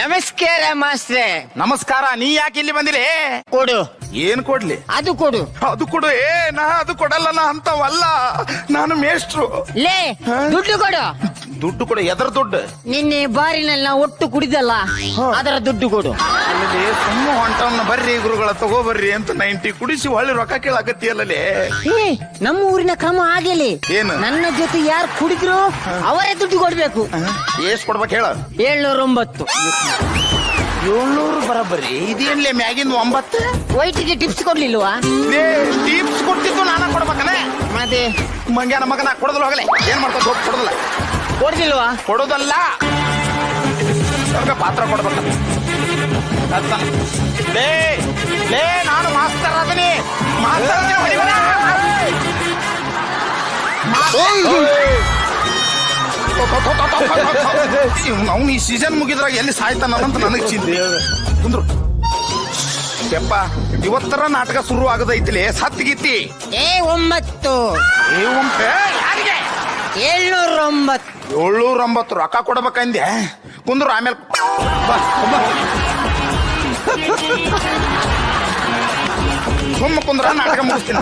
ನಮಸ್ಕಾರ ಮಾಸ್ಟ್ರೆ. ನಮಸ್ಕಾರ. ನೀ ಯಾಕೆ ಇಲ್ಲಿ ಬಂದಿರಿ? ಕೊಡು. ಏನ್ ಕೊಡ್ಲಿ? ಅದು ಕೊಡು. ಅದು ಕೊಡು. ನಾ ಅದು ಕೊಡಲ್ಲ, ನಾ ಅಂತವಲ್ಲ, ನಾನು ಮೇಷ್ಟ್ರು. ಲೇ ದುಡ್ಡು ಕೊಡು. ದುಡ್ಡು ಕೊಡು. ಎದರ ದುಡ್ಡು? ನಿನ್ನೆ ಬಾರಿನಲ್ಲಿ ನಾವು ಒಟ್ಟು ಕುಡಿದಲ್ಲ, ಅದರ ದುಡ್ಡು ಕೊಡು. ಅಲ್ಲಿ ಸುಮ್ಮ ಹೊಂಟವನ್ನ ಬರ್ರಿ ಗುರುಗಳ ತಗೋಬರ್ರಿ ಅಂತ 90 ಕುಡಿಸಿ ಹೊಳ್ಳಿ ರೊಕ್ಕ ಕೇಳಾಕತ್ತಿಯಲ್ಲೇ. ಏ ನಮ್ಮ ಊರಿನ ಕ್ರಮ ಆಗಲಿ. ಏನು? ನನ್ನ ಜೊತೆ ಯಾರು ಕುಡಿದ್ರು ಅವರೇ ದುಡ್ಡು ಕೊಡ್ಬೇಕು. ಎಷ್ಟ್ ಕೊಡ್ಬೇಕು ಹೇಳ? 709. 700 ಬರಬರಿ. ಇದೇನ್ಲೇ ಮ್ಯಾಗಿಂದ 9? ವೈಟಿಗೆ ಟಿಪ್ಸ್ ಕೊಡ್ಲಿಲ್ವಾ? ಟಿಪ್ಸ್ ಕೊಡ್ತಿದ್ದು ನಾನ ಕೊಡ್ಬೇಕನೆ. ಮತ್ತೆ ಮಂಗ್ಯಾನ ಮಗನ ಕೊಡೋದಿಲ್ಲ. ಹೋಗಲೇ ಏನ್ ಮಾಡ್ತಾವ? ಕೊಡೋದಿಲ್ಲ. ಕೊಡ್ದಿಲ್ವಾ? ಕೊಡೋದಲ್ಲ, ಪಾತ್ರ ಕೊಡ್ಬೇಕ. ಲೇ ಲೇ ನಾನು ಮಾಸ್ತರ್ ಅದನಿ. ಅವ್ನು ಈ ಸೀಸನ್ ಮುಗಿದ್ರಾಗ ಎಲ್ಲಿ ಸಾಯ್ತಾನಂತ ನನಗ್ ಚಿಂತೆ. ಕುಂದ್ರು ಯಪ್ಪ, ಇವತ್ತರ ನಾಟಕ ಶುರು ಆಗದೈತಿಲಿ. ಸತ್ಗೀತಿ 9. ಯಾರಿಗೆ? 709. 709 ರೊಕ್ಕ ಕೊಡ್ಬೇಕಂದೆ. ಕುಂದ್ರು ಆಮೇಲೆ ಸುಮ್ಮ ಕುಂದ್ರ ನಾಟಕ ಮುಗಿಸ್ತೀನಿ.